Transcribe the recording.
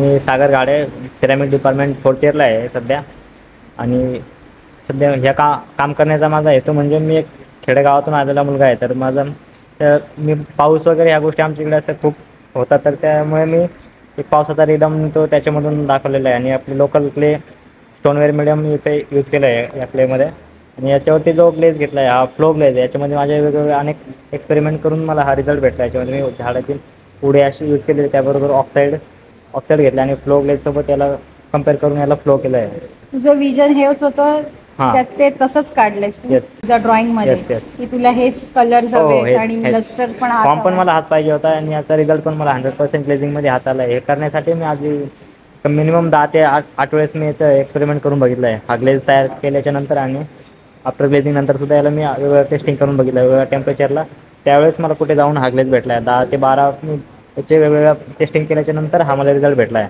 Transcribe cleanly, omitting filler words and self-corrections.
मी सागर गाडे, ceramic department fourth इयरला आहे सध्या. आणि सध्या ह्या काम करण्याचा माझा हेतू म्हणजे मी एक खेडेगावातून आलेला मुलगा आहे. तर मी पाऊस वगैरे ह्या गोष्टी आमच्याकडे असं खूप होतात, तर त्यामुळे मी एक पावसाचा रिदम तो त्याच्यामधून दाखवलेला आहे. आणि आपले लोकल क्ले स्टोनवेअर मीडियम इथे यूज केलं आहे या क्लेमध्ये. आणि याच्यावरती जो ग्लेज घेतला आहे हा फ्लो ग्लेज आहे. याच्यामध्ये माझे वेगवेगळे अनेक एक्सपेरिमेंट करून मला हा रिझल्ट भेटला. याच्यामध्ये मी झाडाची पुढे अशी यूज केली, त्याबरोबर ऑक्साईड घेतले आणि फ्लो ग्लेजसोबत याला कम्पेअर करून याला फ्लो केलं आहे. तुझं विजन हेच होतं हां. त्यात, ते तसंच काढलंयस तू येस. तुझ्या ड्रॉइंगमध्ये येस, येस. की तुला हेच कलर्स हो, हवेत हेच, आणि हेच. लस्टर पण हाच फॉर्म पण हवा. मला हाच पाहिजे होता आणि याचा रिझल्ट पण मला 100% ग्लेझिंगमध्ये हात आला आहे. हे करण्यासाठी मी आधी मिनिमम 10 ते 8 वेळेस मी याचं एक्सपेरिमेंट करून बघितलं आहे. हा ग्लेज तयार केल्याच्या नंतर आणि आफ्टर ग्लेझिंग नंतर सुद्धा याला मी वेगवेगळ्या टेस्टिंग करून बघितलं आहे वेगवेगळ्या टेम्परेचरला. त्यावेळेस मला कुठे जाऊन हा ग्लेज भेटला आहे. 10 ते 12 मी याचे वेगवेगळ्या टेस्टिंग केल्याच्या नंतर हा मला रिझल्ट भेटला आहे.